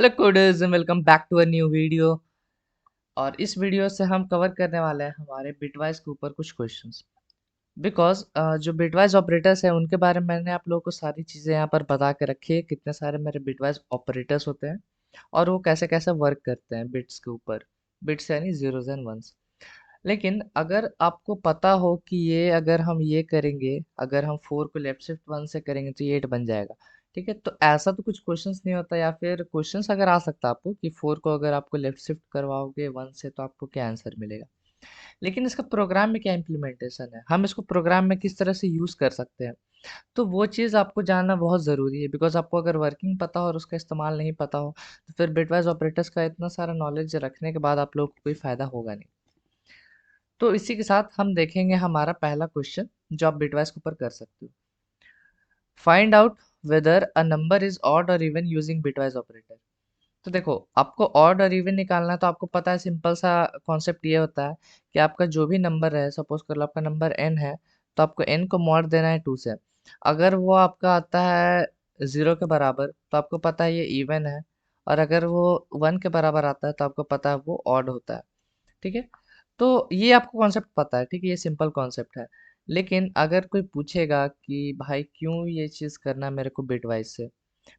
Hello coders and welcome back to a new video. और इस video से हम कवर करने वाले हैं हमारे बिटवाइज के ऊपर कुछ क्वेश्चंस। बिकॉज जो बिटवाइज ऑपरेटर्स हैं उनके बारे में मैंने आप लोगों को सारी चीज़ें यहाँ पर बता के रखी है, कितने सारे मेरे बिटवाइज ऑपरेटर्स होते हैं और वो कैसे कैसे वर्क करते हैं बिट्स के ऊपर। बिट्स यानी जीरोज एंड वंस। लेकिन अगर आपको पता हो कि ये अगर हम ये करेंगे, अगर हम 4 को लेफ्ट शिफ्ट 1 से करेंगे तो ये 8 बन जाएगा। ठीक है, तो ऐसा तो कुछ क्वेश्चंस नहीं होता, या फिर क्वेश्चंस अगर आ सकता है आपको कि 4 को अगर आपको लेफ्ट शिफ्ट करवाओगे 1 से तो आपको क्या आंसर मिलेगा। लेकिन इसका प्रोग्राम में क्या इम्प्लीमेंटेशन है, हम इसको प्रोग्राम में किस तरह से यूज़ कर सकते हैं, तो वो चीज़ आपको जानना बहुत ज़रूरी है। बिकॉज आपको अगर वर्किंग पता हो और उसका इस्तेमाल नहीं पता हो तो फिर बिटवाइज ऑपरेटर्स का इतना सारा नॉलेज रखने के बाद आप लोगों को कोई फ़ायदा होगा नहीं। तो इसी के साथ हम देखेंगे हमारा पहला क्वेश्चन जो आप बिटवाइज के ऊपर कर सकते हो। Find out whether a number is odd और इवन यूजिंग बिटवाइज ऑपरेटर। तो देखो, आपको ऑड और इवन निकालना है तो आपको पता है, सिंपल सा कॉन्सेप्ट ये होता है कि आपका जो भी नंबर है, सपोज कर लो आपका नंबर n है, तो आपको n को मॉड देना है 2 से। अगर वो आपका आता है 0 के बराबर तो आपको पता है ये इवन है, और अगर वो 1 के बराबर आता है तो आपको पता है वो ऑड होता है। ठीक है, तो ये आपको कॉन्सेप्ट पता है, ठीक है, ये सिंपल कॉन्सेप्ट है। लेकिन अगर कोई पूछेगा कि भाई क्यों ये चीज़ करना मेरे को बिटवाइज से,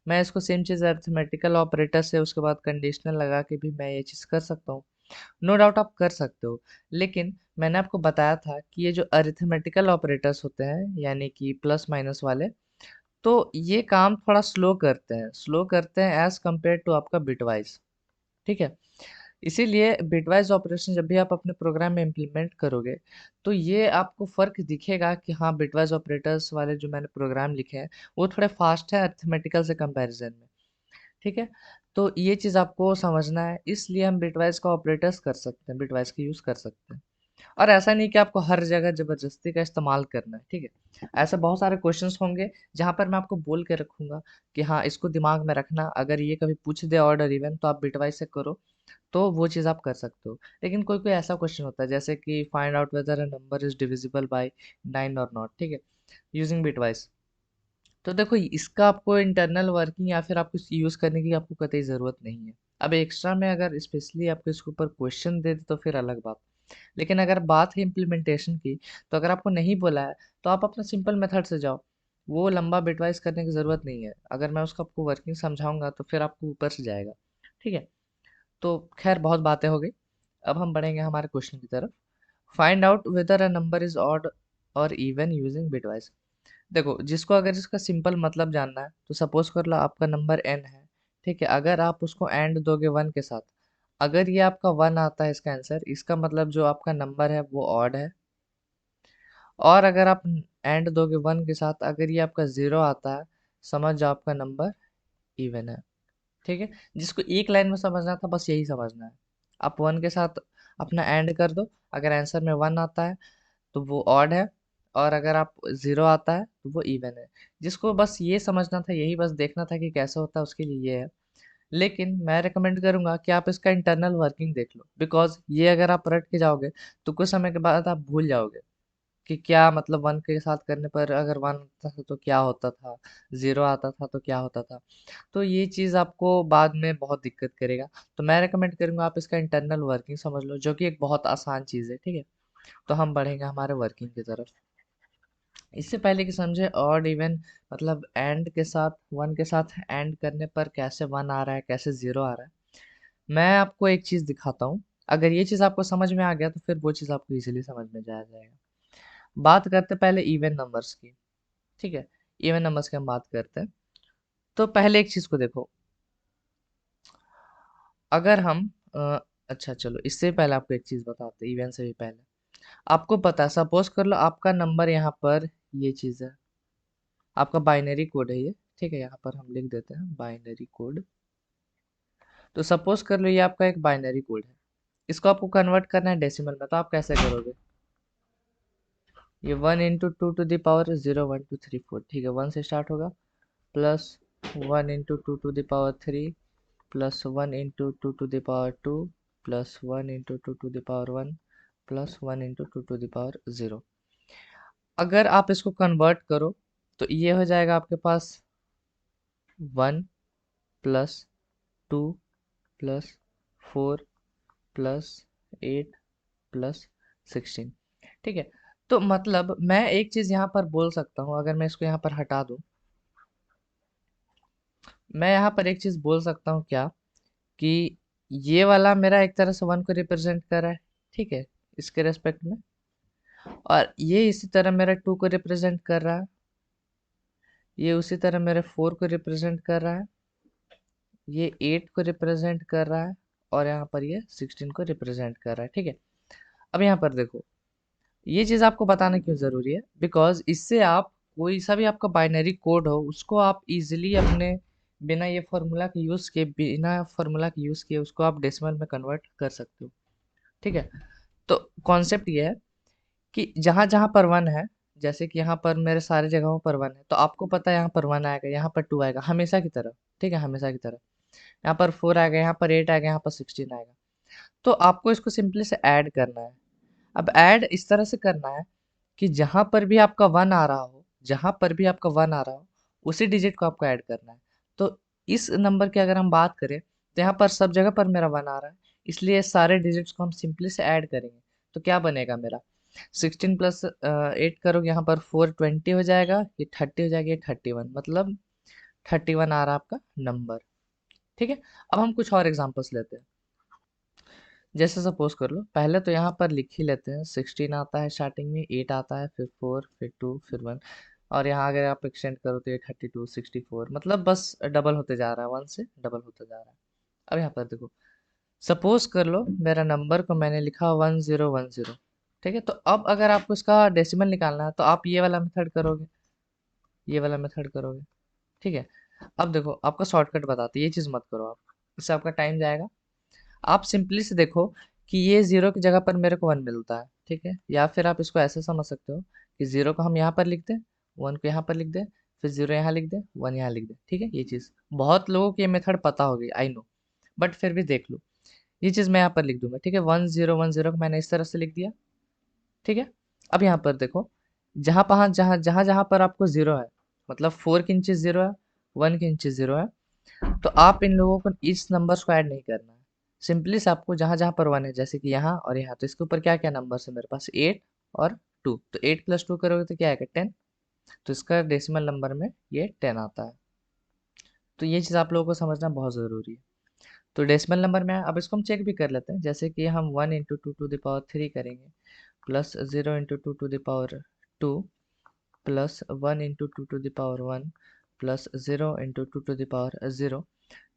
मैं इसको सेम चीज़ अरिथमेटिकल ऑपरेटर से उसके बाद कंडीशनल लगा के भी मैं ये चीज़ कर सकता हूँ। नो डाउट आप कर सकते हो। लेकिन मैंने आपको बताया था कि ये जो अरिथमेटिकल ऑपरेटर्स होते हैं यानी कि प्लस माइनस वाले, तो ये काम थोड़ा स्लो करते हैं एज कम्पेयर टू आपका बिटवाइज। ठीक है, इसीलिए बिटवाइज ऑपरेशन जब भी आप अपने प्रोग्राम में इम्प्लीमेंट करोगे तो ये आपको फ़र्क दिखेगा कि हाँ, बिटवाइज ऑपरेटर्स वाले जो मैंने प्रोग्राम लिखे हैं वो थोड़े फास्ट है अरिथमेटिकल से कंपैरिजन में। ठीक है, तो ये चीज़ आपको समझना है, इसलिए हम बिटवाइज का ऑपरेटर्स कर सकते हैं, बिटवाइज का यूज़ कर सकते हैं। और ऐसा नहीं कि आपको हर जगह ज़बरदस्ती का इस्तेमाल करना है। ठीक है, ऐसे बहुत सारे क्वेश्चंस होंगे जहाँ पर मैं आपको बोल के रखूंगा कि हाँ, इसको दिमाग में रखना, अगर ये कभी पूछ दे ऑर्डर इवन तो आप बिटवाइज से करो, तो वो चीज़ आप कर सकते हो। लेकिन कोई कोई ऐसा क्वेश्चन होता है जैसे कि find out whether a number is divisible by 9 और नॉट, ठीक है, यूजिंग बिटवाइज। तो देखो, इसका आपको इंटरनल वर्किंग या फिर आपको यूज़ करने की आपको कतई ज़रूरत नहीं है। अब एक्स्ट्रा में अगर स्पेशली आपको इसके ऊपर क्वेश्चन दे दे तो फिर अलग बात। लेकिन अगर बात है इम्प्लीमेंटेशन की, तो अगर आपको नहीं बोला है तो आप अपना सिंपल मेथड से जाओ, वो लंबा बिटवाइज करने की ज़रूरत नहीं है। अगर मैं उसका आपको वर्किंग समझाऊंगा तो फिर आपको ऊपर से जाएगा। ठीक है, तो खैर बहुत बातें हो गई, अब हम बढ़ेंगे हमारे क्वेश्चन की तरफ। Find out whether a number is odd और इवन यूजिंग बिटवाइज। देखो, जिसको अगर इसका सिंपल मतलब जानना है तो सपोज कर लो आपका नंबर n है। ठीक है, अगर आप उसको एंड दोगे 1 के साथ, अगर ये आपका 1 आता है इसका आंसर, इसका मतलब जो आपका नंबर है वो ऑड है। और अगर आप एंड दोगे 1 के साथ, अगर ये आपका 0 आता है, समझ जाओ आपका नंबर इवन है। ठीक है, जिसको एक लाइन में समझना था बस यही समझना है। आप 1 के साथ अपना एंड कर दो, अगर आंसर में 1 आता है तो वो ऑड है, और अगर आप 0 आता है तो वो इवन है। जिसको बस ये समझना था, यही बस देखना था कि कैसे होता है, उसके लिए ये है। लेकिन मैं रिकमेंड करूंगा कि आप इसका इंटरनल वर्किंग देख लो, बिकॉज ये अगर आप रट के जाओगे तो कुछ समय के बाद आप भूल जाओगे कि क्या मतलब 1 के साथ करने पर अगर 1 आता था तो क्या होता था, 0 आता था तो क्या होता था। तो ये चीज़ आपको बाद में बहुत दिक्कत करेगा। तो मैं रिकमेंड करूंगा आप इसका इंटरनल वर्किंग समझ लो, जो कि एक बहुत आसान चीज़ है। ठीक है, तो हम बढ़ेंगे हमारे वर्किंग की तरफ। इससे पहले कि समझे ऑड इवन मतलब एंड के साथ, 1 के साथ एंड करने पर कैसे 1 आ रहा है, कैसे 0 आ रहा है, मैं आपको एक चीज़ दिखाता हूँ। अगर ये चीज़ आपको समझ में आ गया तो फिर वो चीज़ आपको इजीली समझ में जाएगा। बात करते पहले इवन नंबर्स की। ठीक है, इवन नंबर्स की हम बात करते हैं। तो पहले एक चीज़ को देखो, अगर हम अच्छा चलो, इससे पहले आपको एक चीज़ बताते हैं, इवन से भी पहले। आपको पता है, सपोज कर लो आपका नंबर यहाँ पर ये चीज़ है, आपका बाइनरी कोड है ये। ठीक है, यहाँ पर हम लिख देते हैं बाइनरी कोड। तो सपोज कर लो ये आपका एक बाइनरी कोड है, इसको आपको कन्वर्ट करना है डेसिमल में, तो आप कैसे करोगे? ये 1 into 2 to the power 0 1 2 3 4, ठीक है, 1 से स्टार्ट होगा, plus 1 into 2 to the power 3, plus 1 into 2 to the power 2, plus 1 into 2 to the power 1, plus 1 into 2 to the power 0। अगर आप इसको कन्वर्ट करो तो ये हो जाएगा आपके पास 1 प्लस 2 प्लस 4 प्लस 8 प्लस 16। ठीक है, तो मतलब मैं एक चीज यहाँ पर बोल सकता हूँ, अगर मैं इसको यहाँ पर हटा दूं, मैं यहाँ पर एक चीज बोल सकता हूँ क्या, कि ये वाला मेरा एक तरह से 1 को रिप्रेजेंट कर रहा है, ठीक है, इसके रेस्पेक्ट में, और ये इसी तरह मेरा 2 को रिप्रेजेंट कर रहा है, ये उसी तरह मेरे 4 को रिप्रेजेंट कर रहा है, ये 8 को रिप्रेजेंट कर रहा है, और यहाँ पर ये 16 को रिप्रेजेंट कर रहा है। ठीक है, अब यहाँ पर देखो, ये चीज़ आपको बताना क्यों ज़रूरी है, बिकॉज इससे आप कोई सा भी आपका बाइनरी कोड हो उसको आप इजीली अपने बिना ये फार्मूला के यूज़ किए, बिना फार्मूला के यूज़ किए उसको आप डेसिमल में कन्वर्ट कर सकते हो। ठीक है, तो कॉन्सेप्ट ये है कि जहाँ जहाँ पर 1 है, जैसे कि यहाँ पर मेरे सारे जगहों पर 1 है, तो आपको पता है यहाँ पर 1 आएगा, यहाँ पर 2 आएगा, हमेशा की तरह। ठीक है, हमेशा की तरह यहाँ पर 4 आएगा, यहाँ पर 8 आएगा, यहाँ पर 16 आएगा। तो आपको इसको सिंपली से ऐड करना है। अब ऐड इस तरह से करना है कि जहां पर भी आपका 1 आ रहा हो, जहां पर भी आपका 1 आ रहा हो, उसी डिजिट को आपको ऐड करना है। तो इस नंबर की अगर हम बात करें, तो यहाँ पर सब जगह पर मेरा 1 आ रहा है, इसलिए सारे डिजिट्स को हम सिंपली से ऐड करेंगे। तो क्या बनेगा मेरा, 16 प्लस 8 करोगे, यहाँ पर 4 20 हो जाएगा, ये 30 हो जाएगा, ये 31, मतलब 31 आ रहा है आपका नंबर। ठीक है, अब हम कुछ और एग्जांपल्स लेते हैं। जैसे सपोज कर लो, पहले तो यहाँ पर लिख ही लेते हैं, 16 आता है स्टार्टिंग में, 8 आता है, फिर 4, फिर 2, फिर 1, और यहाँ अगर आप एक्सटेंड करो तो ये 32, 64, मतलब बस डबल होते जा रहा है, 1 से डबल होता जा रहा है। अब यहाँ पर देखो, सपोज कर लो मेरा नंबर को मैंने लिखा 1010। ठीक है, तो अब अगर आपको इसका डेसिमल निकालना है तो आप ये वाला मेथड करोगे, ये वाला मेथड करोगे। ठीक है, अब देखो आपका शॉर्टकट बताते, ये चीज़ मत करो आप, इससे आपका टाइम जाएगा। आप सिंपली से देखो कि ये जीरो की जगह पर मेरे को 1 मिलता है। ठीक है, या फिर आप इसको ऐसे समझ सकते हो कि जीरो को हम यहाँ पर लिख दें, 1 को यहाँ पर लिख दें, फिर जीरो यहाँ लिख दें, 1 यहाँ लिख दें। ठीक है, ये चीज़ बहुत लोगों को ये मेथड पता होगी, आई नो, बट फिर भी देख लो, ये चीज़ मैं यहाँ पर लिख दूंगा। ठीक है, 1010 को मैंने इस तरह से लिख दिया। ठीक है, अब यहाँ पर देखो, जहाँ जहाँ जहाँ पर आपको जीरो है, मतलब 4 की इंचेस जीरो है, 1 की इंचेस जीरो है, तो आप इन लोगों को इस नंबर्स को ऐड नहीं करना है। सिंपली से आपको जहां जहां पर 1 है, जैसे कि यहाँ और यहाँ, तो इसके ऊपर क्या क्या नंबर्स है मेरे पास, 8 और 2, तो 8 प्लस 2 करोगे तो क्या आएगा, 10। तो इसका डेसिमल नंबर में ये 10 आता है। तो ये चीज़ आप लोगों को समझना बहुत ज़रूरी है। तो डेसिमल नंबर में अब इसको हम चेक भी कर लेते हैं, जैसे कि हम 1 इंटू 2 टू द पावर 3 करेंगे, plus 0 into 2 to the power 2, plus 1 into 2 to the power 1, plus 0 into 2 to the power 0।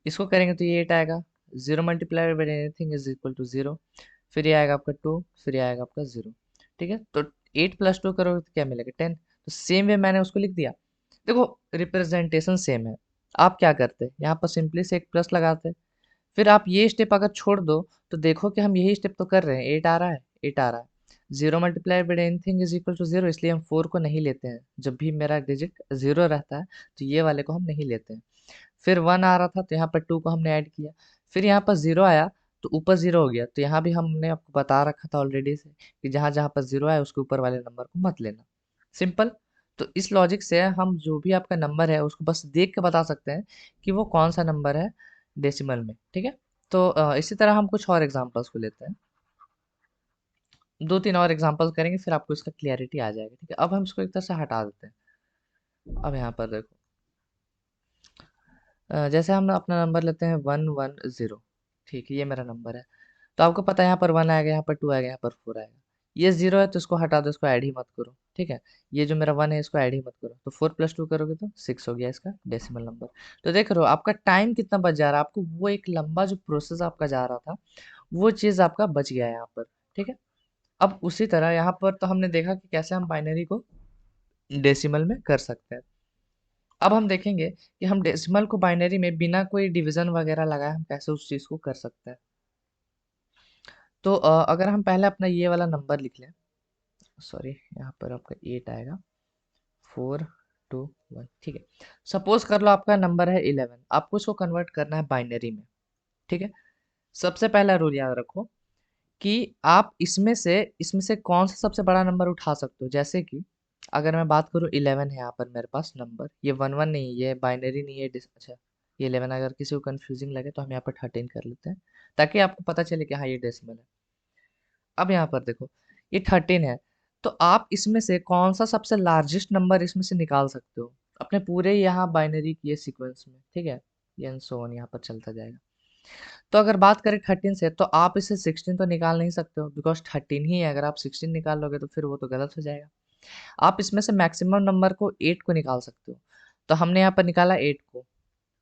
इसको करेंगे तो ये 8 आएगा, 0 multiply by anything is equal to 0, फिर ये आएगा आपका 2, फिर ये आएगा आपका 0। ठीक है, तो 8 प्लस 2 करोगे तो क्या मिलेगा, 10। तो सेम वे मैंने उसको लिख दिया। देखो, रिप्रेजेंटेशन सेम है। आप क्या करते हैं, यहाँ पर सिंपली से एक प्लस लगाते हैं, फिर आप ये स्टेप अगर छोड़ दो तो देखो कि हम यही स्टेप तो कर रहे हैं, 8 आ रहा है, 8 आ रहा है, 0 multiply by anything is equal to 0, इसलिए हम 4 को नहीं लेते हैं। जब भी मेरा डिजिट 0 रहता है तो ये वाले को हम नहीं लेते हैं। फिर 1 आ रहा था तो यहाँ पर 2 को हमने ऐड किया, फिर यहाँ पर 0 आया तो ऊपर 0 हो गया, तो यहाँ भी हमने आपको बता रखा था ऑलरेडी से कि जहाँ जहाँ पर 0 आया उसके ऊपर वाले नंबर को मत लेना। सिंपल। तो इस लॉजिक से हम जो भी आपका नंबर है उसको बस देख के बता सकते हैं कि वो कौन सा नंबर है डेसिमल में। ठीक है, तो इसी तरह हम कुछ और एग्जांपल्स को लेते हैं, 2-3 और एग्जांपल्स करेंगे, फिर आपको इसका क्लियरिटी आ जाएगा। ठीक है, अब हम इसको एक तरह से हटा देते हैं। अब यहाँ पर देखो, जैसे हम अपना नंबर लेते हैं 110। ठीक है, ये मेरा नंबर है, तो आपको पता है यहाँ पर 1 आएगा, यहाँ पर 2 आएगा, यहाँ पर 4 आएगा। ये 0 है तो इसको हटा दो, इसको ऐड ही मत करो। ठीक है, ये जो मेरा 1 है इसको ऐड ही मत करो, तो 4 प्लस 2 करोगे तो 6 हो गया इसका डेसिमल नंबर। तो देख रहे हो आपका टाइम कितना बच जा रहा है, आपको वो एक लंबा जो प्रोसेस आपका जा रहा था वो चीज़ आपका बच गया है यहाँ पर। ठीक है, अब उसी तरह यहाँ पर तो हमने देखा कि कैसे हम बाइनरी को डेसिमल में कर सकते हैं। अब हम देखेंगे कि हम डेसिमल को बाइनरी में बिना कोई डिवीजन वगैरह लगाए हम कैसे उस चीज़ को कर सकते हैं। तो अगर हम पहले अपना ये वाला नंबर लिख लें, सॉरी यहाँ पर आपका 8 आएगा, 4 2 1। ठीक है, सपोज कर लो आपका नंबर है 11, आपको इसको कन्वर्ट करना है बाइनरी में। ठीक है, सबसे पहला रूल याद रखो कि आप इसमें से कौन सा सबसे बड़ा नंबर उठा सकते हो। जैसे कि अगर मैं बात करूँ 11 है यहाँ पर मेरे पास नंबर, ये 11 नहीं है, ये बाइनरी नहीं है, अच्छा ये 11 अगर किसी को कंफ्यूजिंग लगे तो हम यहाँ पर 13 कर लेते हैं, ताकि आपको पता चले कि हाँ ये डेसिमल है। अब यहाँ पर देखो, ये 13 है, तो आप इसमें से कौन सा सबसे लार्जेस्ट नंबर इसमें से निकाल सकते हो अपने पूरे यहाँ बाइनरी के सीक्वेंस में, ठीक है। ये एंड सो ऑन यहाँ पर चलता जाएगा। तो अगर बात करें 13 से, तो आप इसे 16 तो निकाल नहीं सकते हो, बिकॉज 13 ही है। अगर आप 16 निकाल लोगे तो फिर वो तो गलत हो जाएगा। आप इसमें से मैक्सिमम नंबर को 8 को निकाल सकते हो। तो हमने यहाँ पर निकाला 8 को,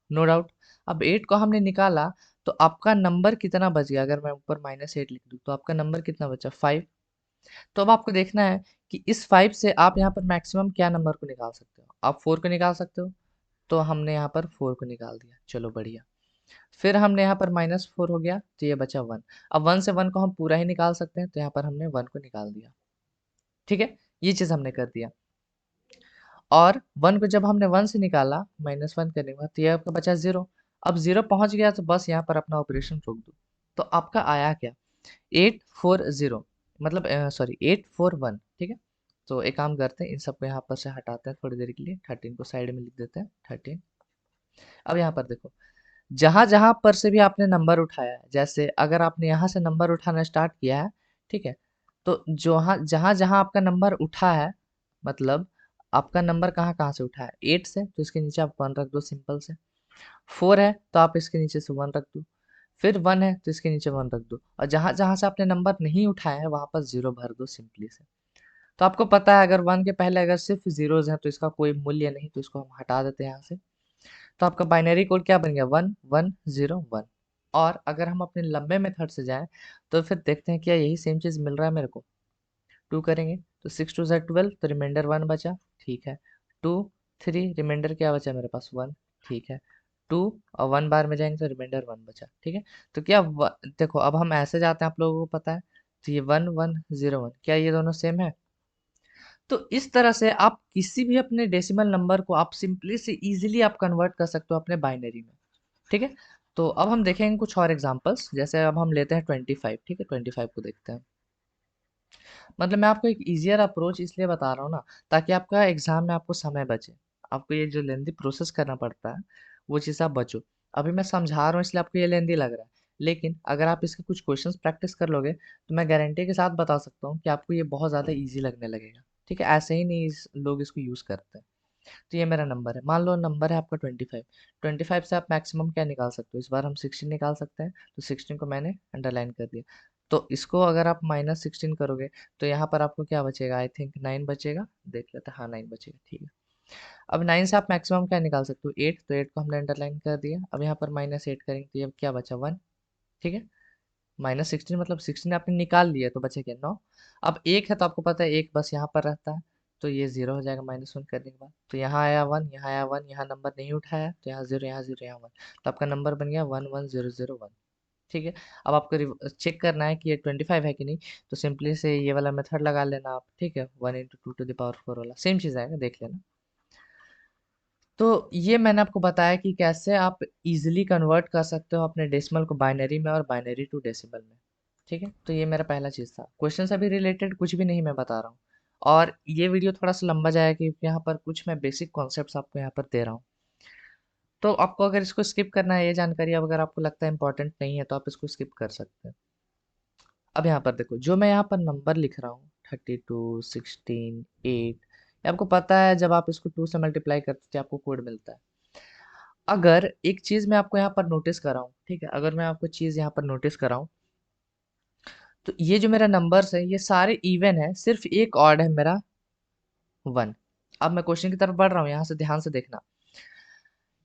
नो डाउट। अब 8 को हमने निकाला, तो आपका नंबर कितना बच गया? अगर मैं ऊपर -8 लिख दूँ तो आपका नंबर कितना बचा? 5। तो अब आपको देखना है कि इस 5 से आप यहाँ पर मैक्सिमम क्या नंबर को निकाल सकते हो। आप 4 को निकाल सकते हो, तो हमने यहाँ पर 4 को निकाल दिया, चलो बढ़िया। फिर हमने यहाँ पर -4 हो गया, तो ये बचा 1। अब 1 से 1 को हम पूरा ही निकाल सकते हैं, तो यहाँ पर हमने 1 को निकाल दिया, ठीक है। ये चीज़ हमने कर दिया। और 1 को जब हमने 1 से निकाला -1 करने के बाद, तो ये आपका बचा 0। अब 0 पहुंच गया तो बस यहाँ पर अपना ऑपरेशन रोक दो। तो आपका आया क्या? 840, मतलब सॉरी 841, ठीक है। तो एक काम करते हैं, इन सबको यहाँ पर से हटाते हैं थोड़ी देर के लिए, 13 को साइड में लिख देते हैं 13। अब यहाँ पर देखो, जहां जहां पर से भी आपने नंबर उठाया है, जैसे अगर आपने यहाँ से नंबर उठाना स्टार्ट किया है, ठीक है, तो जहां जहां आपका नंबर उठा है, मतलब आपका नंबर कहाँ कहाँ से उठा है? 8 से, तो इसके नीचे आप 1 रख दो सिंपल से। 4 है तो आप इसके नीचे से 1 रख दो। फिर 1 है तो इसके नीचे 1 रख दो, और जहां जहां से आपने नंबर नहीं उठाया है वहां पर 0 भर दो सिंपली से। तो आपको पता है, अगर 1 के पहले अगर सिर्फ जीरोज हैं तो इसका कोई मूल्य नहीं, तो इसको हम हटा देते हैं यहाँ से। तो आपका बाइनरी कोड क्या बन गया? 1101। और अगर हम अपने लंबे मेथड से जाएं, तो फिर देखते हैं क्या यही सेम चीज़ मिल रहा है मेरे को। 2 करेंगे तो 6 2 12, तो रिमाइंडर 1 बचा, ठीक है। 2 3, रिमाइंडर क्या बचा मेरे पास? 1, ठीक है। 2 और 1 बार में जाएंगे तो रिमाइंडर 1 बचा, ठीक है। तो क्या देखो, अब हम ऐसे जाते हैं, आप लोगों को पता है। तो ये 1101, क्या ये दोनों सेम है? तो इस तरह से आप किसी भी अपने डेसिमल नंबर को आप सिंपली से इजीली आप कन्वर्ट कर सकते हो अपने बाइनरी में, ठीक है। तो अब हम देखेंगे कुछ और एग्जांपल्स, जैसे अब हम लेते हैं 25, ठीक है। 25 को देखते हैं। मतलब मैं आपको एक इजियर अप्रोच इसलिए बता रहा हूँ ना, ताकि आपका एग्जाम में आपको समय बचे। आपको ये जो लेंदी प्रोसेस करना पड़ता है, वो चीज़ आप बचो। अभी मैं समझा रहा हूँ इसलिए आपको ये लेंदी लग रहा है, लेकिन अगर आप इसके कुछ क्वेश्चंस प्रैक्टिस कर लोगे, तो मैं गारंटी के साथ बता सकता हूँ कि आपको ये बहुत ज़्यादा ईजी लगने लगेगा, ठीक है। ऐसे ही नहीं लोग इसको यूज़ करते हैं। तो ये मेरा नंबर है, मान लो नंबर है आपका 25। 25 से आप मैक्सिमम क्या निकाल सकते हो? इस बार हम 16 निकाल सकते हैं, तो 16 को मैंने अंडरलाइन कर दिया। तो इसको अगर आप -16 करोगे, तो यहाँ पर आपको क्या बचेगा? आई थिंक 9 बचेगा, देख लेते हैं। हाँ 9 बचेगा, ठीक है। अब 9 से आप मैक्सिमम क्या निकाल सकते हो? 8, तो 8 को हमने अंडरलाइन कर दिया। अब यहाँ पर -8 करेंगे तो ये क्या बचा? 1, ठीक है। -16 मतलब 16 आपने निकाल लिया, तो बचे क्या? 9। अब 1 है तो आपको पता है 1 बस यहाँ पर रहता है, तो ये 0 हो जाएगा -1 करने के बाद। तो यहाँ आया 1, यहाँ आया 1, यहाँ नंबर नहीं उठाया, तो यहाँ 0, यहाँ 0, यहाँ 1। तो आपका नंबर बन गया 11001, ठीक है। अब आपको चेक करना है कि ये 25 है कि नहीं, तो सिंपली से ये वाला मेथड लगा लेना आप, ठीक है। 1 × 2⁴ वाला सेम चीज़ आएगा, देख लेना। तो ये मैंने आपको बताया कि कैसे आप इजीली कन्वर्ट कर सकते हो अपने डेसिमल को बाइनरी में और बाइनरी टू डेसिमल में, ठीक है। तो ये मेरा पहला चीज़ था। क्वेश्चन से भी रिलेटेड कुछ भी नहीं मैं बता रहा हूँ, और ये वीडियो थोड़ा सा लंबा जाएगा क्योंकि यहाँ पर कुछ मैं बेसिक कॉन्सेप्ट्स आपको यहाँ पर दे रहा हूँ। तो आपको अगर इसको स्किप करना है, ये जानकारी अब अगर आपको लगता है इंपॉर्टेंट नहीं है, तो आप इसको स्किप कर सकते हैं। अब यहाँ पर देखो, जो मैं यहाँ पर नंबर लिख रहा हूँ 32, 16, 8, आपको पता है जब आप इसको 2 से मल्टीप्लाई करते हैं आपको कोड मिलता है। अगर एक चीज़ मैं आपको यहाँ पर नोटिस कर रहा हूँ, ठीक है, अगर मैं आपको चीज़ यहाँ पर नोटिस कर रहा हूँ, तो ये जो मेरा नंबर्स है ये सारे इवन है, सिर्फ एक ऑड है मेरा 1। अब मैं क्वेश्चन की तरफ बढ़ रहा हूँ, यहाँ से ध्यान से देखना।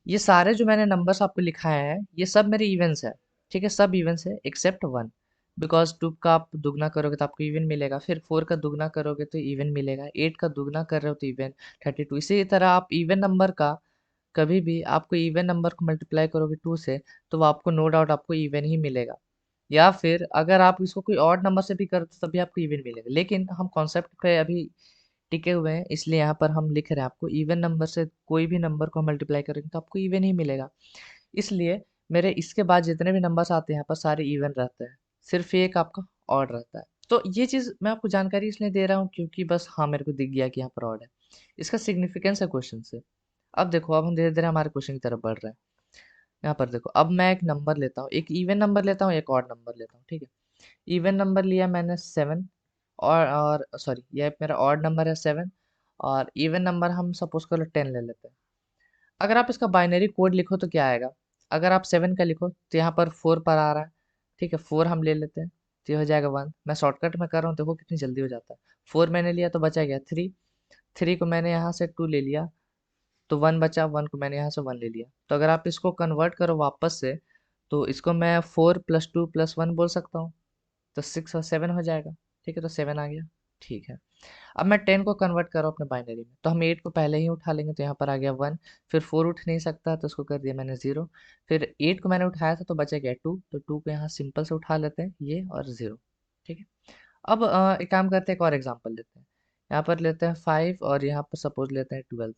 ये सारे जो मैंने नंबर्स आपको लिखाए हैं, ये सब मेरे इवेंट्स है, ठीक है। सब इवेंट्स है एक्सेप्ट 1, बिकॉज 2 का आप दुगना करोगे तो आपको इवन मिलेगा, फिर 4 का दुगना करोगे तो इवन मिलेगा, 8 का दुगना कर रहे हो तो इवन, 32। इसी तरह आप इवन नंबर का कभी भी आपको इवन नंबर को मल्टीप्लाई करोगे 2 से, तो वो आपको नो डाउट आपको इवन ही मिलेगा। या फिर अगर आप इसको कोई और नंबर से भी करते हो तभी आपको इवन मिलेगा, लेकिन हम कॉन्सेप्ट पे अभी टिके हुए हैं, इसलिए यहाँ पर हम लिख रहे हैं आपको इवन नंबर से कोई भी नंबर को मल्टीप्लाई करेंगे तो आपको इवन ही मिलेगा। इसलिए मेरे इसके बाद जितने भी नंबर्स आते हैं यहाँ पर सारे इवन रहते हैं, सिर्फ एक आपका ऑड रहता है। तो ये चीज़ मैं आपको जानकारी इसलिए दे रहा हूँ क्योंकि बस हाँ मेरे को दिख गया कि यहाँ पर ऑड है, इसका सिग्निफिकेंस है क्वेश्चन से। अब देखो, अब हम धीरे धीरे हमारे क्वेश्चन की तरफ बढ़ रहे हैं। यहाँ पर देखो, अब मैं एक नंबर लेता हूँ, एक इवन नंबर लेता हूँ, एक ऑड नंबर लेता हूँ, ठीक है। इवन नंबर लिया मैंने 7, और सॉरी, ये मेरा ऑड नंबर है 7, और इवन नंबर हम सपोज करो 10 ले लेते हैं। अगर आप इसका बाइनरी कोड लिखो तो क्या आएगा? अगर आप 7 का लिखो तो यहाँ पर 4 पर आ रहा है, ठीक है। 4 हम ले लेते हैं तो ये हो जाएगा 1। मैं शॉर्टकट में कर रहा हूँ, देखो कितनी जल्दी हो जाता है। 4 मैंने लिया तो बचा गया 3। 3 को मैंने यहाँ से 2 ले लिया तो 1 बचा, 1 को मैंने यहाँ से 1 ले लिया। तो अगर आप इसको कन्वर्ट करो वापस से, तो इसको मैं 4 + 2 + 1 बोल सकता हूँ, तो 6 और 7 हो जाएगा, ठीक है। तो 7 आ गया, ठीक है। अब मैं 10 को कन्वर्ट कर रहा हूँ अपने बाइनरी में, तो हम 8 को पहले ही उठा लेंगे, तो यहाँ पर आ गया 1। फिर 4 उठ नहीं सकता तो उसको कर दिया मैंने 0। फिर 8 को मैंने उठाया था तो बचा गया 2, तो 2 को यहाँ सिंपल से उठा लेते हैं, ये और 0, ठीक है। अब एक काम करते हैं, एक और एग्जांपल लेते हैं। यहाँ पर लेते हैं 5 और यहाँ पर सपोज लेते हैं 12।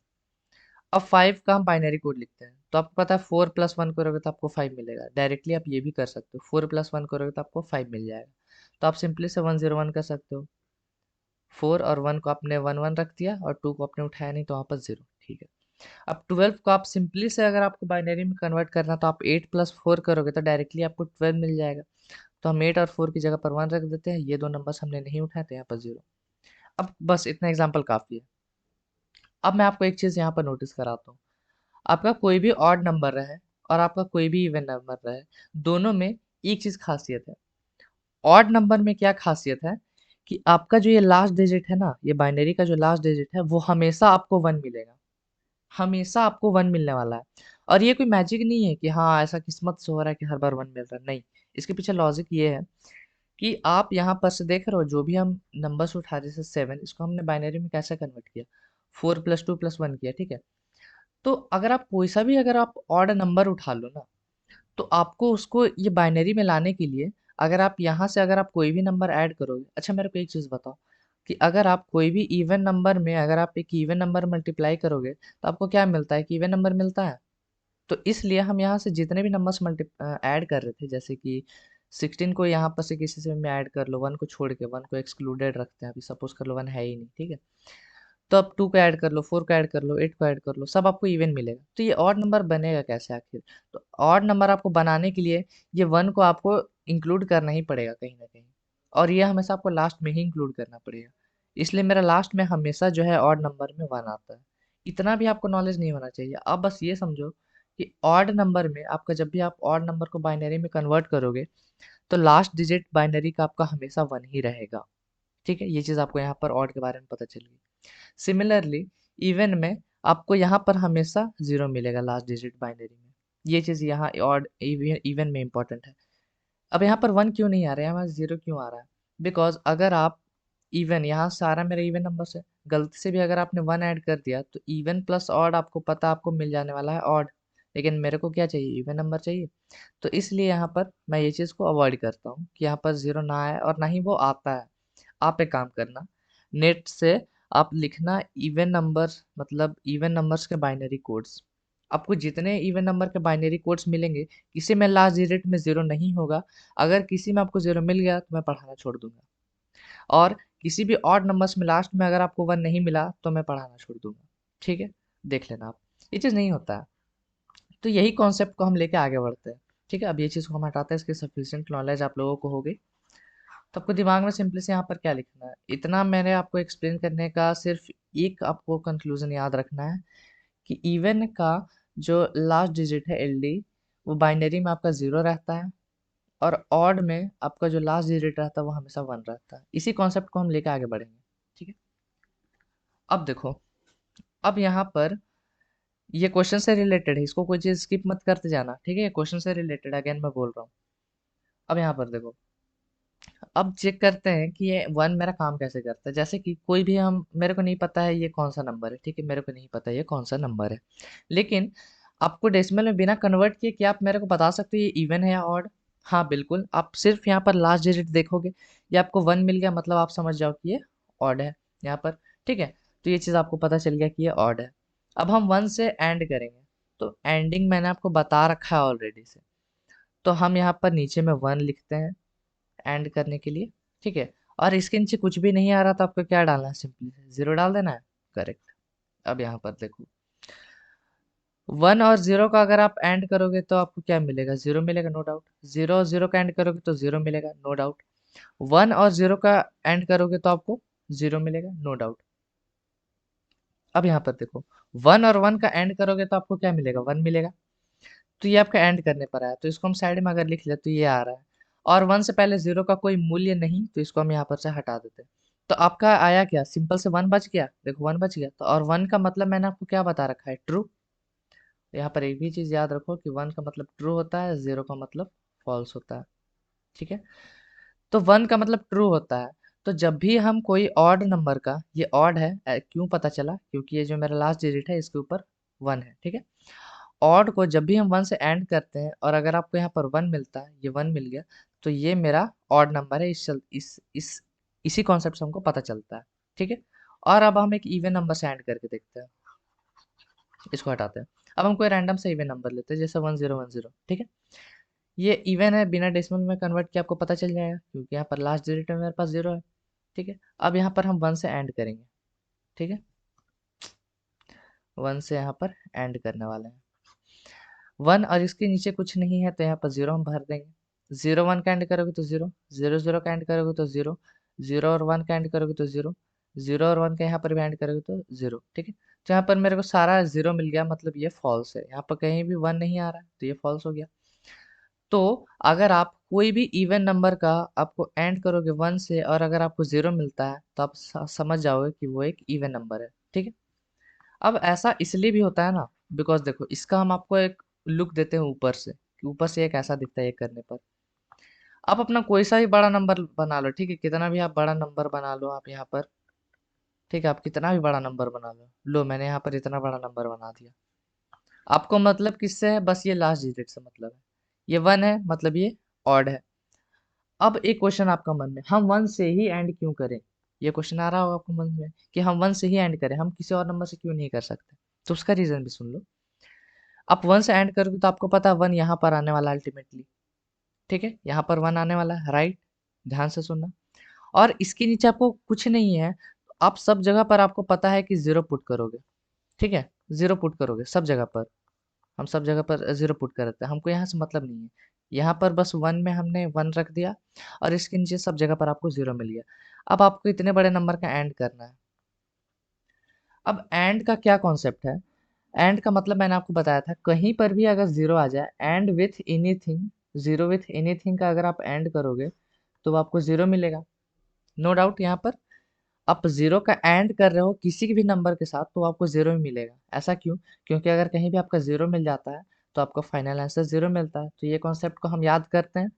अब 5 का हम बाइनरी कोड लिखते हैं, तो आपको पता है 4 + 1 करोगे तो आपको 5 मिलेगा। डायरेक्टली आप ये भी कर सकते हो, 4 + 1 करोगे तो आपको 5 मिल जाएगा। तो आप सिंपली से 101 कर सकते हो। 4 और 1 को आपने 1 1 रख दिया और 2 को आपने उठाया नहीं तो वहाँ पर 0, ठीक है। अब 12 को आप सिंपली से अगर आपको बाइनरी में कन्वर्ट करना तो आप 8 + 4 करोगे तो डायरेक्टली आपको 12 मिल जाएगा। तो हम 8 और 4 की जगह पर 1 रख देते हैं, ये दो नंबर्स हमने नहीं उठाए तो यहाँ पर 0। अब बस इतना एग्जाम्पल काफ़ी है। अब मैं आपको एक चीज़ यहाँ पर नोटिस कराता हूँ। आपका कोई भी ऑड नंबर रहे और आपका कोई भी इवन नंबर रहे, दोनों में एक चीज़ खासियत है। ऑड नंबर में क्या खासियत है कि आपका जो ये लास्ट डिजिट है ना, ये बाइनरी का जो लास्ट डिजिट है, वो हमेशा आपको 1 मिलेगा। हमेशा आपको 1 मिलने वाला है। और ये कोई मैजिक नहीं है कि हाँ, ऐसा किस्मत से हो रहा है कि हर बार 1 मिल रहा है, नहीं। इसके पीछे लॉजिक ये है कि आप यहाँ पर से देख रहे हो, जो भी हम नंबर्स उठा रहे, जैसे 7, इसको हमने बाइनरी में कैसे कन्वर्ट किया? 4 + 2 + 1 किया, ठीक है। तो अगर आप कोई सा भी अगर आप ऑड नंबर उठा लो ना, तो आपको उसको ये बाइनरी में लाने के लिए, अगर आप यहाँ से अगर आप कोई भी नंबर ऐड करोगे, अच्छा मेरे को एक चीज़ बताओ कि अगर आप कोई भी इवन नंबर में अगर आप एक इवन नंबर मल्टीप्लाई करोगे तो आपको क्या मिलता है? कि इवन नंबर मिलता है। तो इसलिए हम यहाँ से जितने भी नंबर्स ऐड कर रहे थे, जैसे कि 16 को यहाँ पर से किसी से भी ऐड कर लो, 1 को छोड़ के, 1 को एक्सक्लूडेड रखते हैं, अभी सपोज कर लो 1 है ही नहीं, ठीक है। तो अब 2 को ऐड कर लो, 4 को ऐड कर लो, 8 को ऐड कर लो, सब आपको इवन मिलेगा। तो ये ऑड नंबर बनेगा कैसे आखिर? तो ऑड नंबर आपको बनाने के लिए ये 1 को आपको इंक्लूड करना ही पड़ेगा कहीं न कहीं, और ये हमेशा आपको लास्ट में ही इंक्लूड करना पड़ेगा। इसलिए मेरा लास्ट में हमेशा जो है ऑड नंबर में 1 आता है। इतना भी आपको नॉलेज नहीं होना चाहिए। आप बस ये समझो कि ऑड नंबर में आपका, जब भी आप ऑड नंबर को बाइनरी में कन्वर्ट करोगे, तो लास्ट डिजिट बाइनरी का आपका हमेशा 1 ही रहेगा। ठीक है? ये चीज़ आपको यहाँ पर ऑड के बारे में पता चल गई। सिमिलरली इवन में आपको यहाँ पर हमेशा 0 मिलेगा लास्ट डिजिट बाइनरी में। ये चीज़ यहाँ ऑड इवन में इम्पोर्टेंट है। अब यहाँ पर 1 क्यों नहीं आ रहा है, यहाँ 0 क्यों आ रहा है? बिकॉज़ अगर आप इवन, यहाँ सारा मेरा इवन नंबर्स है, गलती से भी अगर आपने 1 ऐड कर दिया तो इवन प्लस ऑड आपको पता, आपको मिल जाने वाला है ऑड। लेकिन मेरे को क्या चाहिए? इवन नंबर चाहिए। तो इसलिए यहाँ पर मैं ये चीज़ को अवॉइड करता हूँ कि यहाँ पर 0 ना आए, और ना ही वो आता है। आप एक काम करना, नेट से आप लिखना इवन नंबर्स, मतलब इवन नंबर्स के बाइनरी कोड्स। आपको जितने इवन नंबर के बाइनरी कोड्स मिलेंगे, किसी में लास्ट डिजिट में 0 नहीं होगा। अगर किसी में आपको 0 मिल गया तो मैं पढ़ाना छोड़ दूँगा, और किसी भी ऑड नंबर्स में लास्ट में अगर आपको 1 नहीं मिला तो मैं पढ़ाना छोड़ दूँगा। ठीक है? देख लेना आप। ये चीज़ नहीं होता है। तो यही कॉन्सेप्ट को हम लेके आगे बढ़ते हैं। ठीक है? अब ये चीज़ को हम हटाते हैं, इसकी सफिशिएंट नॉलेज आप लोगों को हो गई। तो आपको दिमाग में सिंपली से यहाँ पर क्या लिखना है? इतना मैंने आपको एक्सप्लेन करने का सिर्फ एक आपको कंक्लूजन याद रखना है कि इवन का जो लास्ट डिजिट है एलडी, वो बाइनरी में आपका 0 रहता है, और ऑड में आपका जो लास्ट डिजिट रहता है वो हमेशा 1 रहता है। इसी कॉन्सेप्ट को हम लेके आगे बढ़ेंगे। ठीक है? अब देखो, अब यहाँ पर ये क्वेश्चन से रिलेटेड है, इसको कोई चीज़ स्किप मत करते जाना, ठीक है? ये क्वेश्चन से रिलेटेड अगेन मैं बोल रहा हूँ। अब यहाँ पर देखो, अब चेक करते हैं कि ये 1 मेरा काम कैसे करता है। जैसे कि कोई भी हम, मेरे को नहीं पता है ये कौन-सा नंबर है, ठीक है? मेरे को नहीं पता ये कौन-सा नंबर है। लेकिन आपको डेसिमल में बिना कन्वर्ट किए क्या आप मेरे को बता सकते हो ये इवन है या ऑड? हाँ, बिल्कुल। आप सिर्फ़ यहाँ पर लास्ट डिजिट देखोगे, ये आपको 1 मिल गया, मतलब आप समझ जाओ कि ये ऑड है यहाँ पर, ठीक है? तो ये चीज़ आपको पता चल गया कि ये ऑड है। अब हम 1 से एंड करेंगे, तो एंडिंग मैंने आपको बता रखा है ऑलरेडी से। तो हम यहाँ पर नीचे में 1 लिखते हैं एंड करने के लिए, ठीक है। और इसके नीचे कुछ भी नहीं आ रहा तो आपको क्या डालना है? सिंपली 0 डाल देना है। करेक्ट। अब यहाँ पर देखो, 1 और 0 का अगर आप एंड करोगे तो आपको क्या मिलेगा? 0 मिलेगा, नो डाउट। 0 और 0 का एंड करोगे तो 0 मिलेगा, नो डाउट। 1 और 0 का एंड करोगे तो आपको 0 मिलेगा, नो डाउट। अब यहाँ पर देखो, 1 और 1 का एंड करोगे तो आपको क्या मिलेगा? 1 मिलेगा। तो ये आपका एंड करने पर आया, तो इसको हम साइड में अगर लिख ले तो ये आ रहा है। और 1 से पहले 0 का कोई मूल्य नहीं, तो इसको हम यहाँ पर से हटा देते हैं। तो आपका आया क्या? सिंपल से 1 बच गया। देखो 1 बच गया, तो और 1 का मतलब मैंने आपको क्या बता रखा है? ट्रू। यहाँ पर एक भी चीज याद रखो कि 1 का मतलब ट्रू होता है, 0 का मतलब फॉल्स होता है। ठीक है, तो 1 का मतलब ट्रू होता है। तो जब भी हम कोई ऑड नंबर का, ये ऑड है, क्यों पता चला? क्योंकि ये जो मेरा लास्ट डिजिट है इसके ऊपर 1 है। ठीक है, ऑड को जब भी हम 1 से एंड करते हैं और अगर आपको यहाँ पर 1 मिलता है, ये 1 मिल गया, तो ये मेरा ऑड नंबर है। इसी कॉन्सेप्ट से हमको पता चलता है। ठीक है, और अब हम एक इवन नंबर से एंड करके देखते हैं। इसको हटाते हैं। अब हम कोई रैंडम से इवन नंबर लेते हैं, जैसे 1010। ठीक है, ये इवन है, बिना डेसिमल में कन्वर्ट किया आपको पता चल जाएगा, क्योंकि यहाँ पर लास्ट डिजिट में मेरे पास 0 है। ठीक है, अब यहाँ पर हम 1 से एंड करेंगे। ठीक है, 1 से यहाँ पर एंड करने वाले हैं। 1 और इसके नीचे कुछ नहीं है, तो यहाँ पर 0 हम भर देंगे। 0 1 का एंड करोगे तो 0, 0 0 का एंड करोगे तो 0, 0 और 1 का एंड करोगे तो 0, 0 और 1 का यहाँ पर भी एंड करोगे तो 0। ठीक है, तो यहाँ पर मेरे को सारा 0 मिल गया, मतलब ये फॉल्स है। यहाँ पर कहीं भी 1 नहीं आ रहा है, तो ये फॉल्स हो गया। तो अगर आप कोई भी इवन नंबर का आपको एंड करोगे 1 से और अगर आपको 0 मिलता है, तो आप समझ जाओगे कि वो एक इवन नंबर है। ठीक है, अब ऐसा इसलिए भी होता है ना, बिकॉज देखो इसका हम आपको एक लुक देते हैं ऊपर से, कि ऊपर से एक ऐसा दिखता है ये करने पर। आप अपना कोई सा भी बड़ा नंबर बना लो, ठीक है, कितना भी आप बड़ा नंबर बना लो आप यहाँ पर। ठीक है, आप कितना भी बड़ा नंबर बना लो मैंने यहाँ पर इतना बड़ा नंबर बना दिया। आपको मतलब किससे है? बस ये लास्ट डिजिट से मतलब है। ये 1 है, मतलब ये ऑड है। अब एक क्वेश्चन आपका मन में, हम 1 से ही एंड क्यों करें? ये क्वेश्चन आ रहा होगा आपको मन में कि हम 1 से ही एंड करें, हम किसी और नंबर से क्यों नहीं कर सकते? तो उसका रीजन भी सुन लो। आप 1 से एंड करोगे तो आपको पता है 1 यहाँ पर आने वाला अल्टीमेटली। ठीक है, यहाँ पर 1 आने वाला है, राइट? ध्यान से सुनना। और इसके नीचे आपको कुछ नहीं है, तो आप सब जगह पर आपको पता है कि 0 पुट करोगे। ठीक है, 0 पुट करोगे सब जगह पर। हम सब जगह पर 0 पुट कर देते हैं, हमको यहाँ से मतलब नहीं है। यहाँ पर बस 1 में हमने 1 रख दिया और इसके नीचे सब जगह पर आपको 0 मिल गया। अब आपको इतने बड़े नंबर का एंड करना है। अब एंड का क्या कॉन्सेप्ट है? एंड का मतलब मैंने आपको बताया था, कहीं पर भी अगर 0 आ जाए, and with anything, 0 with anything का अगर आप एंड करोगे तो आपको 0 मिलेगा, नो डाउट। यहाँ पर आप 0 का एंड कर रहे हो किसी भी नंबर के साथ तो आपको 0 ही मिलेगा। ऐसा क्यों? क्योंकि अगर कहीं भी आपका 0 मिल जाता है तो आपका फाइनल आंसर 0 मिलता है। तो ये कॉन्सेप्ट को हम याद करते हैं।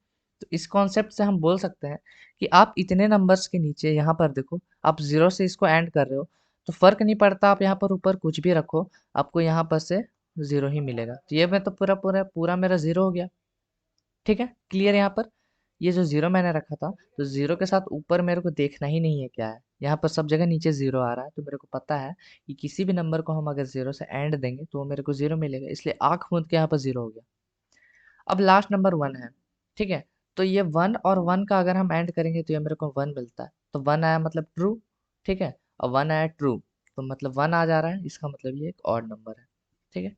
तो इस कॉन्सेप्ट से हम बोल सकते हैं कि आप इतने नंबर्स के नीचे यहाँ पर देखो, आप 0 से इसको एंड कर रहे हो तो फर्क नहीं पड़ता, आप यहाँ पर ऊपर कुछ भी रखो, आपको यहाँ पर से 0 ही मिलेगा। तो ये मैं तो पूरा पूरा पूरा मेरा 0 हो गया। ठीक है, क्लियर यहाँ पर? ये जो 0 मैंने रखा था, तो 0 के साथ ऊपर मेरे को देखना ही नहीं है क्या है। यहाँ पर सब जगह नीचे 0 आ रहा है, तो मेरे को पता है कि किसी भी नंबर को हम अगर 0 से एंड देंगे तो वो मेरे को 0 मिलेगा, इसलिए आँख मूंद के यहाँ पर 0 हो गया। अब लास्ट नंबर 1 है। ठीक है, तो ये 1 और 1 का अगर हम एंड करेंगे तो ये मेरे को 1 मिलता है, तो 1 आया मतलब ट्रू। ठीक है, और 1 आया ट्रू, तो मतलब 1 आ जा रहा है, इसका मतलब ये एक ऑड नंबर है। ठीक है,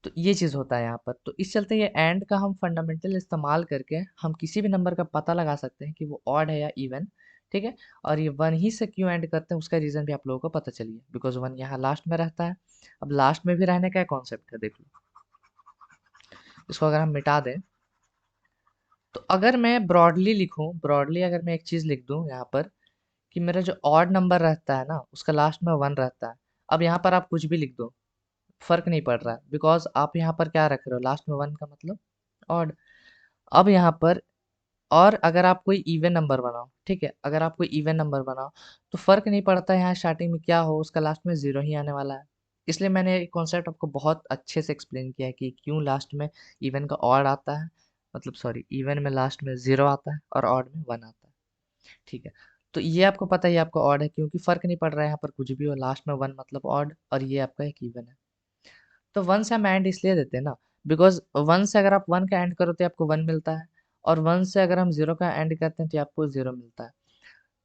तो ये चीज़ होता है यहाँ पर। तो इस चलते ये एंड का हम फंडामेंटल इस्तेमाल करके हम किसी भी नंबर का पता लगा सकते हैं कि वो ऑड है या इवन। ठीक है, और ये 1 ही से क्यों एंड करते हैं उसका रीज़न भी आप लोगों को पता चलिए, बिकॉज 1 यहाँ लास्ट में रहता है। अब लास्ट में भी रहने का कॉन्सेप्ट है, देख लो। इसको अगर हम मिटा दें, तो अगर मैं ब्रॉडली लिखूं, ब्रॉडली अगर मैं एक चीज़ लिख दूं यहाँ पर कि मेरा जो ऑड नंबर रहता है ना उसका लास्ट में 1 रहता है। अब यहाँ पर आप कुछ भी लिख दो, फर्क नहीं पड़ रहा है, बिकॉज आप यहाँ पर क्या रख रहे हो, लास्ट में 1 का मतलब ऑड। अब यहाँ पर, और अगर आप कोई इवन नंबर बनाओ, ठीक है, अगर आप कोई इवन नंबर बनाओ तो फर्क नहीं पड़ता यहाँ स्टार्टिंग में क्या हो, उसका लास्ट में 0 ही आने वाला है। इसलिए मैंने ये कॉन्सेप्ट आपको बहुत अच्छे से एक्सप्लेन किया है कि क्यों लास्ट में इवन का ऑड आता है, मतलब सॉरी, इवन में लास्ट में 0 आता है और ऑड में 1 आता है। ठीक है, तो ये आपको पता है ये आपका ऑड है, क्योंकि फर्क नहीं पड़ रहा है यहाँ पर कुछ भी हो, लास्ट में 1 मतलब ऑड, और ये आपका एक इवन है। तो 1 से हम एंड इसलिए देते हैं ना, बिकॉज 1 से अगर आप 1 का एंड करो तो आपको 1 मिलता है, और 1 से अगर हम 0 का एंड करते हैं तो आपको 0 मिलता है।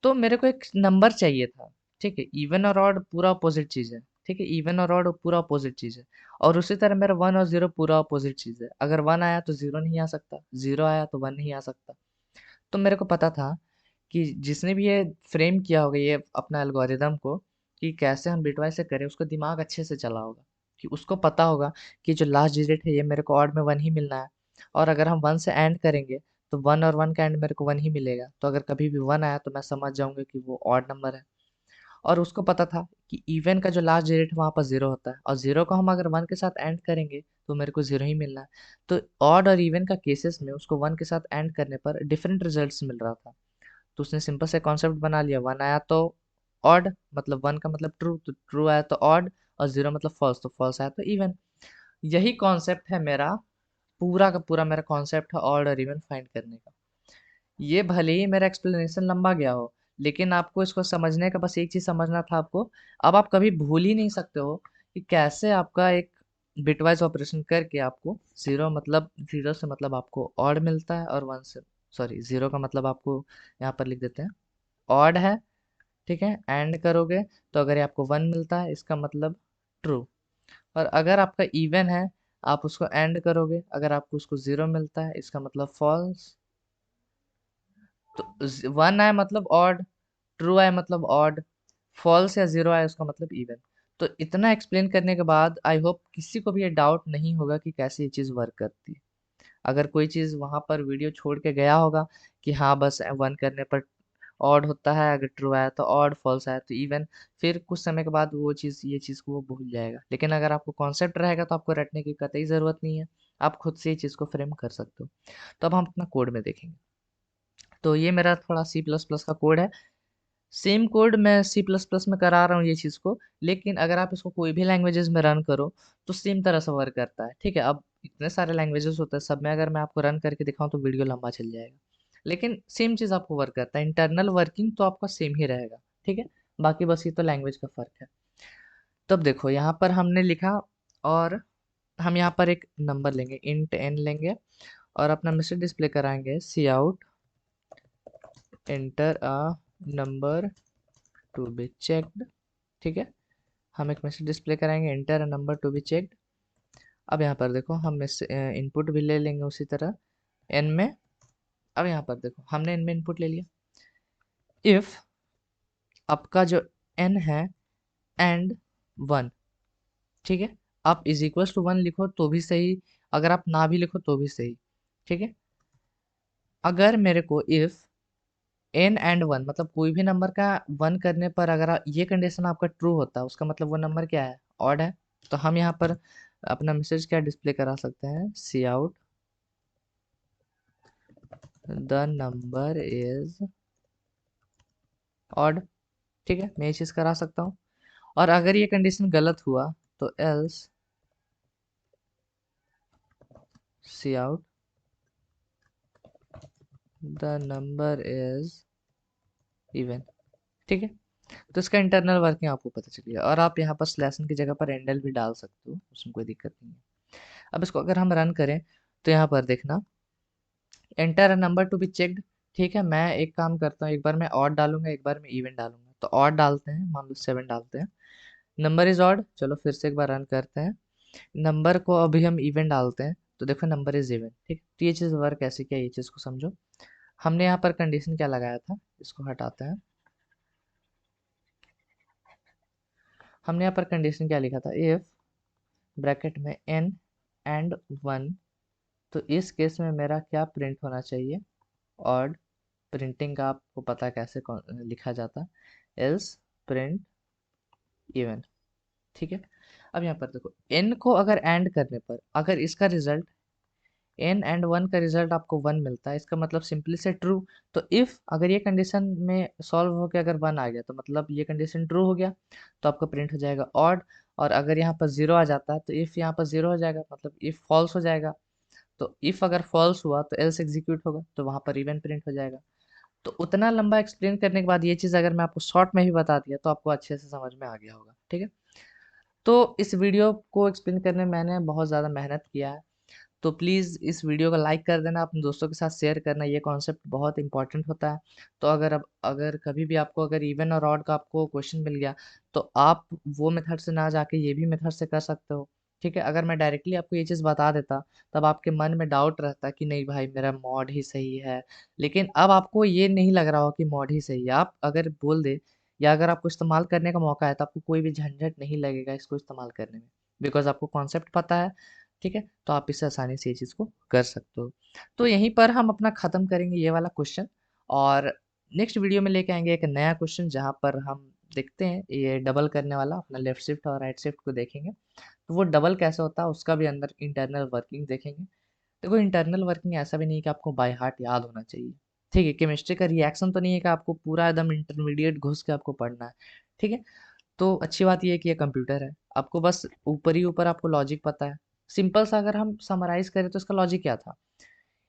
तो मेरे को एक नंबर चाहिए था। ठीक है, इवन और ऑड पूरा अपोजिट चीज़ है। ठीक है, इवन और ऑड पूरा अपोजिट चीज़ है। और उसी तरह मेरा 1 और 0 पूरा अपोजिट चीज़ है। अगर 1 आया तो 0 नहीं आ सकता, 0 आया तो 1 नहीं आ सकता। तो मेरे को पता था कि जिसने भी ये फ्रेम किया होगा ये अपना एल्गोरिदम को, कि कैसे हम बिटवाइज से करें, उसका दिमाग अच्छे से चला होगा, कि उसको पता होगा कि जो लास्ट डिजिट है ये मेरे को ऑड में 1 ही मिलना है। और अगर हम 1 से एंड करेंगे तो 1 और 1 का एंड मेरे को 1 ही मिलेगा। तो अगर कभी भी 1 आया तो मैं समझ जाऊंगा कि वो ऑड नंबर है। और उसको पता था कि इवन का जो लास्ट डिजिट है वहाँ पर 0 होता है, और 0 को हम अगर 1 के साथ एंड करेंगे तो मेरे को 0 ही मिलना है। तो ऑड और इवन का केसेस में उसको 1 के साथ एंड करने पर डिफरेंट रिजल्ट्स मिल रहा था। तो उसने सिंपल से कॉन्सेप्ट बना लिया, 1 आया तो ऑड मतलब 1 का मतलब ट्रू, तो ट्रू आया तो ऑड, और 0 मतलब फॉल्स, तो फॉल्स आया तो इवन। यही कॉन्सेप्ट है मेरा, पूरा का पूरा मेरा कॉन्सेप्ट है ऑड और इवन फाइंड करने का। ये भले ही मेरा एक्सप्लेनेशन लंबा गया हो, लेकिन आपको इसको समझने का बस एक चीज समझना था आपको। अब आप कभी भूल ही नहीं सकते हो कि कैसे आपका एक बिटवाइज ऑपरेशन करके आपको जीरो मतलब जीरो से मतलब आपको ऑड मिलता है, और 1 से सॉरी 0 का मतलब आपको यहाँ पर लिख देते हैं ऑड है। ठीक है, एंड करोगे तो अगर ये आपको 1 मिलता है इसका मतलब ट्रू, और अगर आपका इवन है आप उसको एंड करोगे, अगर आपको उसको 0 मिलता है इसका मतलब फॉल्स। तो 1 आए मतलब ऑड, ट्रू आए मतलब ऑड, फॉल्स या 0 आए उसका मतलब इवन। तो इतना एक्सप्लेन करने के बाद आई होप किसी को भी ये डाउट नहीं होगा कि कैसे ये चीज़ वर्क करती है। अगर कोई चीज़ वहाँ पर वीडियो छोड़ के गया होगा कि हाँ बस 1 करने पर ऑड होता है, अगर ट्रू आया तो ऑड, फॉल्स आया तो इवन, फिर कुछ समय के बाद वो चीज़ ये चीज़ को वो भूल जाएगा। लेकिन अगर आपको कॉन्सेप्ट रहेगा तो आपको रटने की कतई ज़रूरत नहीं है, आप खुद से ये चीज़ को फ्रेम कर सकते हो। तो अब हम अपना कोड में देखेंगे। तो ये मेरा थोड़ा सी प्लस प्लस का कोड है। सेम कोड मैं सी प्लस प्लस में करा रहा हूँ ये चीज़ को, लेकिन अगर आप इसको कोई भी लैंग्वेजेस में रन करो तो सेम तरह से वर्क करता है। ठीक है, अब इतने सारे लैंग्वेजेस होते हैं, सब में अगर मैं आपको रन करके दिखाऊं तो वीडियो लंबा चल जाएगा। लेकिन सेम चीज़ आपको वर्क करता है, इंटरनल वर्किंग तो आपका सेम ही रहेगा। ठीक है, बाकी बस ये तो लैंग्वेज का फ़र्क है। तब देखो यहाँ पर हमने लिखा, और हम यहाँ पर एक नंबर लेंगे, इंट एन लेंगे, और अपना मैसेज डिस्प्ले कराएंगे cout enter a number to be checked. ठीक है, हम एक मैसेज डिस्प्ले कराएंगे enter a number to be checked. अब यहाँ पर देखो हम इनपुट भी ले लेंगे उसी तरह एन में। अब यहाँ पर देखो हमने एन में इनपुट ले लिया। इफ आपका जो एन है एंड 1, ठीक है, आप इज इक्वल्स टू 1 लिखो तो भी सही, अगर आप ना भी लिखो तो भी सही। ठीक है, अगर मेरे को इफ एन एंड 1 मतलब कोई भी नंबर का 1 करने पर अगर ये कंडीशन आपका ट्रू होता है उसका मतलब वो नंबर क्या है, ऑड है। तो हम यहाँ पर अपना मैसेज क्या डिस्प्ले करा सकते हैं, cout the number is odd. ठीक है, मैं ये चीज़ करा सकता हूँ। और अगर ये कंडीशन गलत हुआ तो else cout the number is even. ठीक है, तो इसका इंटरनल वर्किंग आपको पता चल गया, और आप यहाँ पर स्लैशन की जगह पर एंडल भी डाल सकते हो, उसमें कोई दिक्कत नहीं है। अब इसको अगर हम रन करें तो यहाँ पर देखना enter a number to be checked. ठीक है, मैं एक काम करता हूँ, एक बार मैं ऑड डालूंगा एक बार मैं इवन डालूंगा। तो ऑड डालते हैं, मान लो 7 डालते हैं, नंबर इज ऑड। चलो फिर से एक बार रन करते हैं, नंबर को अभी हम इवन डालते हैं तो देखो नंबर इज इवन। ठीक, तो ये चीज़ वर्क कैसे किया ये चीज़ को समझो। हमने यहाँ पर कंडीशन क्या लगाया था, इसको हटाते हैं। हमने यहाँ पर कंडीशन क्या लिखा था, इफ ब्रैकेट में एन एंड 1, तो इस केस में मेरा क्या प्रिंट होना चाहिए, ऑड। प्रिंटिंग का आपको पता है कैसे लिखा जाता है, एल्स प्रिंट इवन। ठीक है, अब यहाँ पर देखो एन को अगर एंड करने पर अगर इसका रिजल्ट एन एंड 1 का रिजल्ट आपको 1 मिलता है इसका मतलब सिंपली से ट्रू। तो इफ अगर ये कंडीशन में सॉल्व होकर अगर 1 आ गया तो मतलब ये कंडीशन ट्रू हो गया, तो आपका प्रिंट हो जाएगा ऑड। और अगर यहाँ पर 0 आ जाता है तो इफ यहाँ पर 0 हो जाएगा, मतलब इफ फॉल्स हो जाएगा। तो इफ अगर फॉल्स हुआ तो एल्स एग्जीक्यूट होगा, तो वहां पर इवन प्रिंट हो जाएगा। तो उतना लंबा एक्सप्लेन करने के बाद ये चीज़ अगर मैं आपको शॉर्ट में भी बता दिया तो आपको अच्छे से समझ में आ गया होगा। ठीक है, तो इस वीडियो को एक्सप्लेन करने में मैंने बहुत ज़्यादा मेहनत किया है। तो प्लीज़ इस वीडियो को लाइक कर देना, अपने दोस्तों के साथ शेयर करना, ये कॉन्सेप्ट बहुत इंपॉर्टेंट होता है। तो अगर कभी भी आपको अगर इवन और ऑड का आपको क्वेश्चन मिल गया, तो आप वो मेथड से ना जाके ये भी मेथड से कर सकते हो, ठीक है? अगर मैं डायरेक्टली आपको ये चीज़ बता देता, तब आपके मन में डाउट रहता कि नहीं भाई मेरा मॉड ही सही है। लेकिन अब आपको ये नहीं लग रहा हो कि मॉड ही सही है। आप अगर बोल दें या अगर आपको इस्तेमाल करने का मौका है, तो आपको कोई भी झंझट नहीं लगेगा इसको इस्तेमाल करने में, बिकॉज़ आपको कॉन्सेप्ट पता है, ठीक है? तो आप इससे आसानी से ये चीज़ को कर सकते हो। तो यहीं पर हम अपना ख़त्म करेंगे ये वाला क्वेश्चन, और नेक्स्ट वीडियो में लेके आएँगे एक नया क्वेश्चन, जहाँ पर हम देखते हैं ये डबल करने वाला, अपना लेफ्ट शिफ्ट और राइट शिफ्ट को देखेंगे। तो वो डबल कैसे होता है उसका भी अंदर इंटरनल वर्किंग देखेंगे। देखो इंटरनल वर्किंग ऐसा भी नहीं है कि आपको बाय हार्ट याद होना चाहिए, ठीक है? केमिस्ट्री का रिएक्शन तो नहीं है कि आपको पूरा एकदम इंटरमीडिएट घुस के आपको पढ़ना है, ठीक है? तो अच्छी बात ये है कि ये कंप्यूटर है, आपको बस ऊपर ही ऊपर आपको लॉजिक पता है। सिंपल सा अगर हम समराइज़ करें तो इसका लॉजिक क्या था?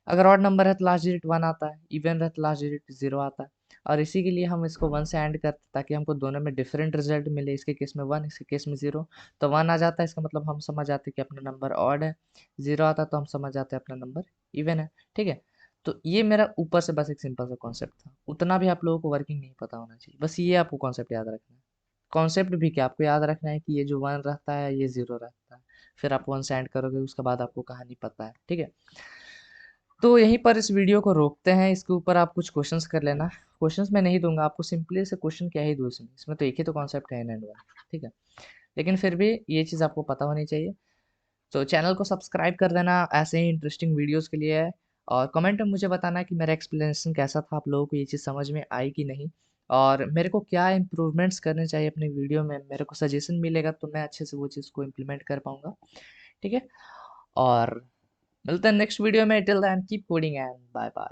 अगर ऑड नंबर है तो लास्ट डिजिट 1 आता है, इवन है तो लास्ट डिजिट 0 आता है, और इसी के लिए हम इसको 1 से एंड करते हैं ताकि हमको दोनों में डिफरेंट रिजल्ट मिले, इसके केस में 1, इसके केस में 0। तो 1 आ जाता है, इसका मतलब हम समझ जाते हैं कि अपना नंबर ऑड है, 0 आता है तो हम समझ जाते हैं अपना नंबर इवन है, ठीक है? तो ये मेरा ऊपर से बस एक सिंपल सा कॉन्सेप्ट था, उतना भी आप लोगों को वर्किंग नहीं पता होना चाहिए, बस ये आपको कॉन्सेप्ट याद रखना है। कॉन्सेप्ट भी क्या, आपको याद रखना है कि ये जो 1 रहता है ये 0 रहता है, फिर आप 1 से एंड करोगे, उसके बाद आपको कहानी पता है, ठीक है? तो यहीं पर इस वीडियो को रोकते हैं, इसके ऊपर आप कुछ क्वेश्चंस कर लेना। क्वेश्चंस मैं नहीं दूंगा आपको, सिंपली से क्वेश्चन क्या ही दूँ इसमें तो एक ही तो कॉन्सेप्ट है, एंड वन, ठीक है? लेकिन फिर भी ये चीज़ आपको पता होनी चाहिए। तो चैनल को सब्सक्राइब कर देना ऐसे ही इंटरेस्टिंग वीडियोस के लिए, और कमेंट में मुझे बताना कि मेरा एक्सप्लेनेशन कैसा था, आप लोगों को ये चीज़ समझ में आई कि नहीं, और मेरे को क्या इम्प्रूवमेंट्स करने चाहिए अपने वीडियो में, मेरे को सजेशन मिलेगा तो मैं अच्छे से वो चीज़ को इम्प्लीमेंट कर पाऊँगा, ठीक है? और मिलते हैं नेक्स्ट वीडियो में, till then keep coding and bye bye.